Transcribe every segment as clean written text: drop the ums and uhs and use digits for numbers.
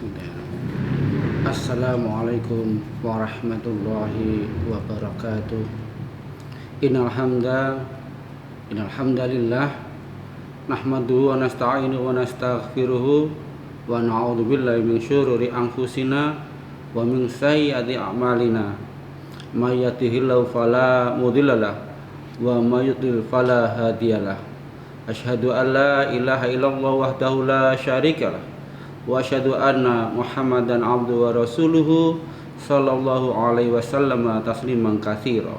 Bismillahirrahmanirrahim. Assalamualaikum warahmatullahi wabarakatuh. Innal hamdalillah nahmaduhu wa nasta'inuhu wa nastaghfiruhu wa na'udzu billahi min syururi anfusina wa min sayyiati a'malina. May yahdihillahu fala mudhillalah wa may yudlil fala hadiyalah. Asyhadu an la ilaha illallah wahdahu la syarikalah wa asyhadu anna Muhammadan abduhu wa rasuluhu sallallahu alaihi wasallam tasliman katsira.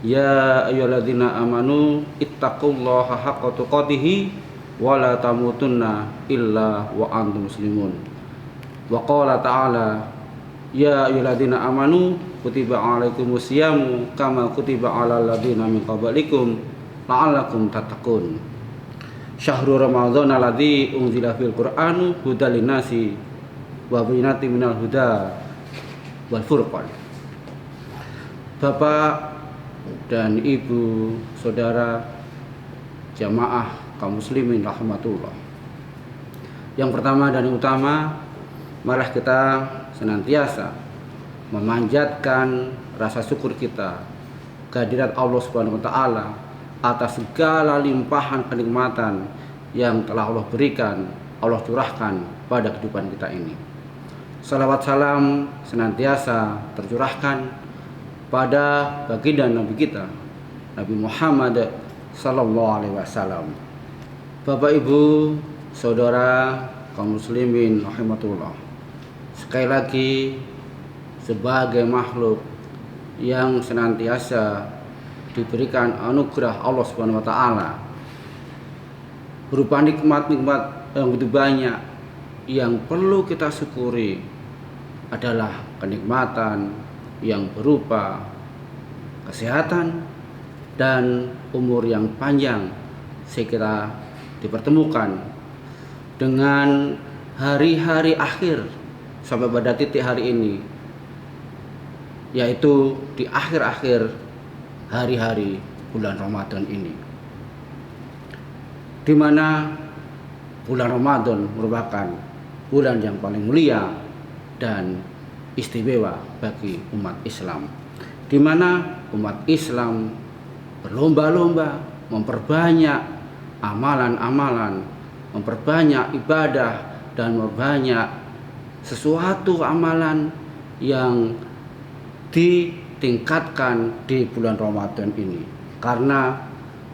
Ya ayyuhalladzina amanu ittaqullaha haqqa tuqatih wa la tamutunna illa wa antum muslimun. Wa qala ta'ala ya ayyuhalladzina amanu kutiba alaikumus syamu kama kutiba alal ladzina min qablikum la'allakum tattaqun. Syahrul Ramadhan alladzi unzila fil Qur'anu hudal linnasi wa bayyinatin minal huda wal furqan. Bapak dan Ibu, saudara jamaah kaum muslimin rahmatullah. Yang pertama dan utama, marilah kita senantiasa memanjatkan rasa syukur kita kehadirat Allah Subhanahu wa taala atas segala limpahan kenikmatan yang telah Allah berikan, Allah curahkan pada kehidupan kita ini. Salawat salam senantiasa tercurahkan pada baginda Nabi kita, Nabi Muhammad sallallahu alaihi wasallam. Bapak Ibu, saudara kaum muslimin rahimatullah. Sekali lagi, sebagai makhluk yang senantiasa diberikan anugerah Allah Subhanahu wa taala berupa nikmat-nikmat yang begitu banyak, yang perlu kita syukuri adalah kenikmatan yang berupa kesehatan dan umur yang panjang, sehingga dipertemukan dengan hari-hari akhir sampai pada titik hari ini, yaitu di akhir-akhir hari-hari bulan Ramadan ini, di mana bulan Ramadan merupakan bulan yang paling mulia dan istimewa bagi umat Islam, di mana umat Islam berlomba-lomba memperbanyak amalan-amalan, memperbanyak ibadah, dan memperbanyak sesuatu amalan yang ditingkatkan di bulan Ramadan ini, karena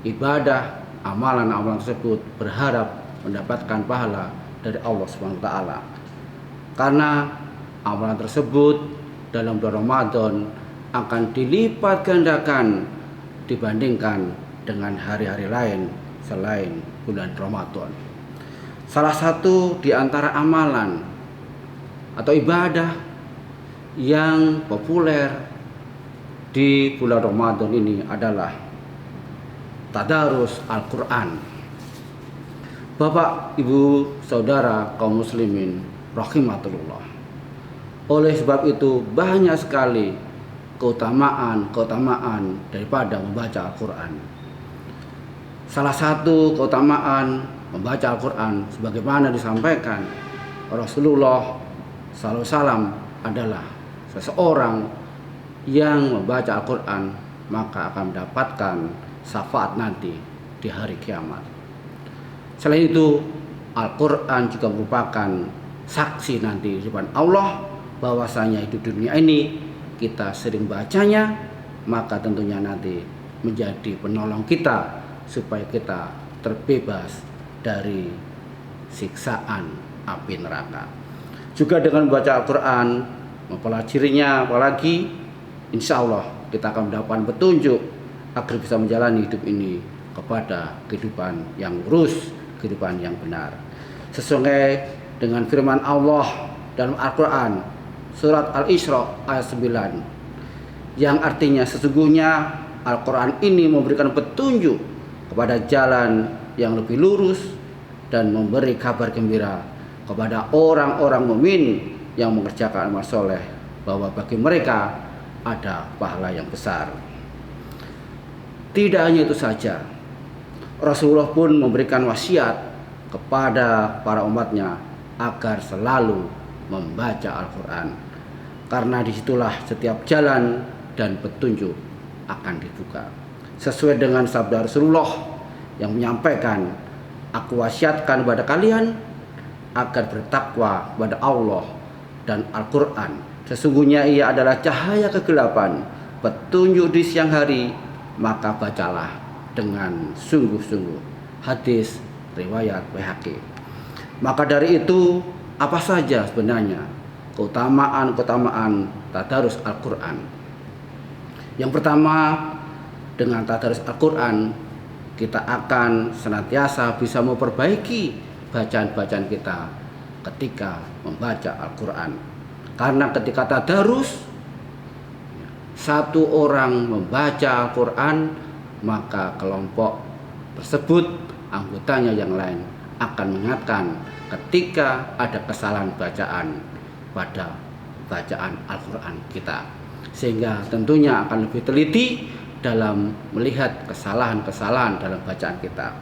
ibadah amalan-amalan tersebut berharap mendapatkan pahala dari Allah Subhanahu wa taala. Karena amalan tersebut dalam bulan Ramadan akan dilipat gandakan dibandingkan dengan hari-hari lain selain bulan Ramadan. Salah satu di antara amalan atau ibadah yang populer di bulan Ramadan ini adalah tadarus Al-Quran. Bapak, Ibu, saudara kaum muslimin rahimatullah. Oleh sebab itu banyak sekali keutamaan daripada membaca Al-Quran. Salah satu keutamaan membaca Al-Quran sebagaimana disampaikan Rasulullah SAW adalah seseorang yang membaca Al-Quran maka akan mendapatkan syafaat nanti di hari kiamat. Selain itu, Al-Quran juga merupakan saksi nanti di depan Allah bahwasanya hidup dunia ini kita sering bacanya, maka tentunya nanti menjadi penolong kita supaya kita terbebas dari siksaan api neraka. Juga dengan membaca Al-Quran, mempelajarinya, apalagi insya Allah kita akan mendapatkan petunjuk agar bisa menjalani hidup ini kepada kehidupan yang lurus, kehidupan yang benar. Sesuai dengan firman Allah dalam Al-Quran surat Al-Isra ayat 9, yang artinya sesungguhnya Al-Quran ini memberikan petunjuk kepada jalan yang lebih lurus dan memberi kabar gembira kepada orang-orang mukmin yang mengerjakan amal soleh bahwa bagi mereka ada pahala yang besar. Tidak hanya itu saja, Rasulullah pun memberikan wasiat kepada para umatnya agar selalu membaca Al-Quran. Karena disitulah setiap jalan dan petunjuk akan dibuka. Sesuai dengan sabda Rasulullah yang menyampaikan, aku wasiatkan kepada kalian agar bertakwa kepada Allah dan Al-Quran. Sesungguhnya ia adalah cahaya kegelapan, petunjuk di siang hari, maka bacalah dengan sungguh-sungguh. Hadis riwayat Baihaqi. Maka dari itu, apa saja sebenarnya keutamaan tadarus Al-Quran? Yang pertama, dengan tadarus Al-Quran kita akan senantiasa bisa memperbaiki bacaan-bacaan kita ketika membaca Al-Quran. Karena ketika tadarus, satu orang membaca Al-Quran, maka kelompok tersebut, anggotanya yang lain akan mengingatkan ketika ada kesalahan bacaan pada bacaan Al-Quran kita, sehingga tentunya akan lebih teliti dalam melihat kesalahan-kesalahan dalam bacaan kita.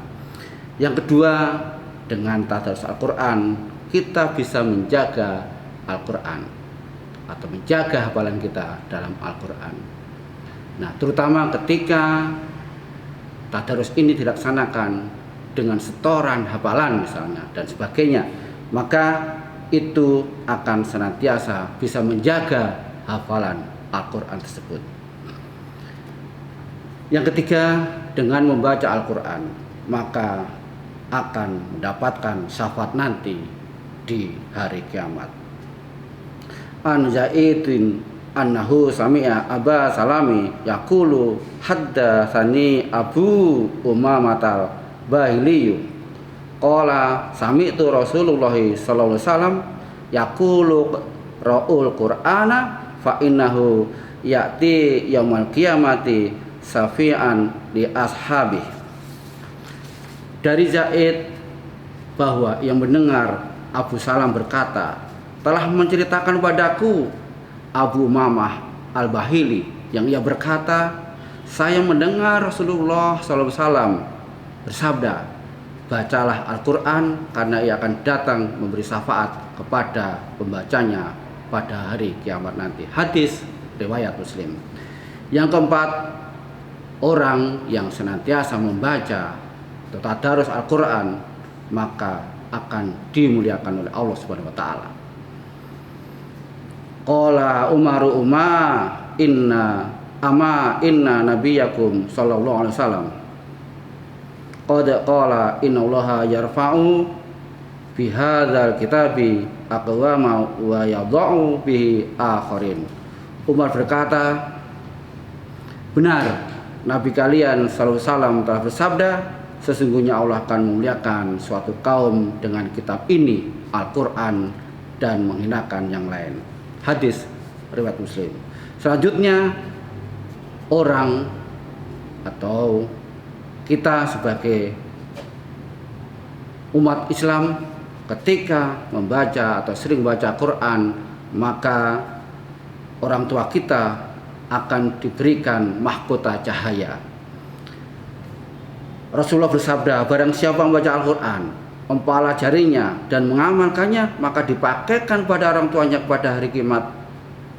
Yang kedua, dengan tadarus Al-Quran kita bisa menjaga Al-Quran atau menjaga hafalan kita dalam Al-Quran. Nah, terutama ketika tadarus ini dilaksanakan dengan setoran hafalan misalnya dan sebagainya, maka itu akan senantiasa bisa menjaga hafalan Al-Quran tersebut. Yang ketiga, dengan membaca Al-Quran maka akan mendapatkan syafaat nanti di hari kiamat. An Zaidin annahu sami'a Aba Salami yaqulu haddatsani Abu Umamatal Bahiliyu qala sami'tu Rasulullah sallallahu alaihi wasallam yaqulu ra'ul Qur'ana fa innahu ya'ti yaumal qiyamati safi'an li ashabi. Dari Zaid bahwa yang mendengar Abu Salam berkata, telah menceritakan padaku Abu Umamah Al-Bahili yang ia berkata, saya mendengar Rasulullah SAW bersabda, bacalah Al-Quran karena ia akan datang memberi syafaat kepada pembacanya pada hari kiamat nanti. Hadis riwayat Muslim. Yang keempat, orang yang senantiasa membaca atau tadarus Al-Quran maka akan dimuliakan oleh Allah Subhanahu wa taala. Qala Umaru inna nabiyakum sallallahu alaihi wasallam qad qala innallaha yarfa'u bi hadzal kitabi aqwama wa yadh'u bihi akharin. Umar berkata, benar Nabi kalian sallallahu alaihi wasallam telah bersabda, sesungguhnya Allah akan memuliakan suatu kaum dengan kitab ini Al-Quran dan menghinakan yang lain. Hadis riwayat Muslim. Selanjutnya, orang atau kita sebagai umat Islam ketika membaca atau sering baca Quran, maka orang tua kita akan diberikan mahkota cahaya. Rasulullah bersabda, barang siapa membaca Al-Quran, mempelajarinya dan mengamalkannya, maka dipakaikan pada orang tuanya pada hari kiamat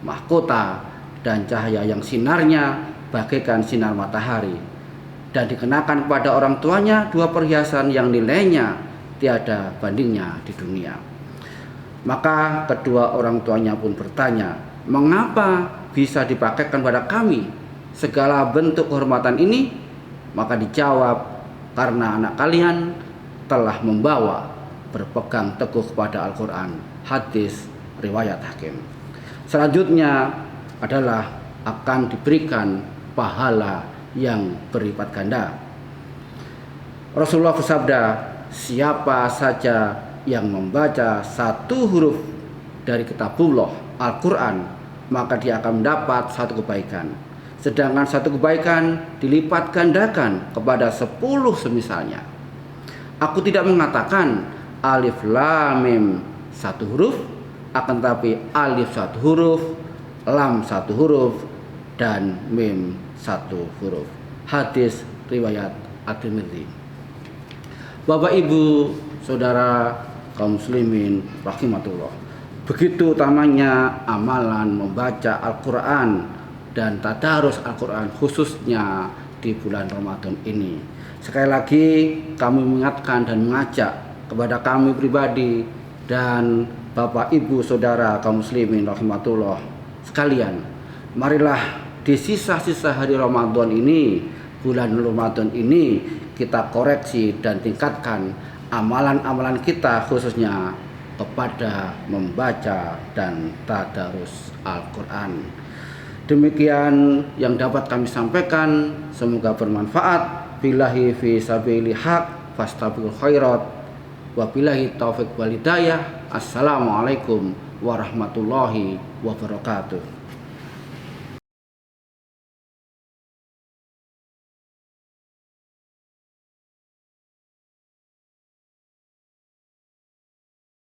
mahkota dan cahaya yang sinarnya bagaikan sinar matahari, dan dikenakan kepada orang tuanya dua perhiasan yang nilainya tiada bandingnya di dunia. Maka kedua orang tuanya pun bertanya, mengapa bisa dipakaikan pada kami segala bentuk kehormatan ini? Maka dijawab, karena anak kalian telah membawa berpegang teguh kepada Al-Quran. Hadis riwayat Hakim. Selanjutnya adalah akan diberikan pahala yang berlipat ganda. Rasulullah bersabda, siapa saja yang membaca satu huruf dari kitabullah Al-Quran, maka dia akan mendapat satu kebaikan. Sedangkan satu kebaikan dilipat gandakan kepada 10 semisalnya. Aku tidak mengatakan alif lam mim satu huruf, akan tapi alif satu huruf, lam satu huruf, dan mim satu huruf. Hadis riwayat At-Tirmidzi. Bapak Ibu, saudara kaum muslimin rahimatullah. Begitu utamanya amalan membaca Al-Quran dan tadarus Al-Quran khususnya di bulan Ramadan ini. Sekali lagi kami mengingatkan dan mengajak kepada kami pribadi dan Bapak Ibu Saudara kaum muslimin rahimatullah sekalian, marilah di sisa-sisa hari Ramadan ini, bulan Ramadan ini, kita koreksi dan tingkatkan amalan-amalan kita khususnya kepada membaca dan tadarus Al-Quran. Demikian yang dapat kami sampaikan, semoga bermanfaat. Billahi fi sabili haq fastabiqul khairat, wabillahi taufiq wal hidayah. Assalamualaikum warahmatullahi wabarakatuh.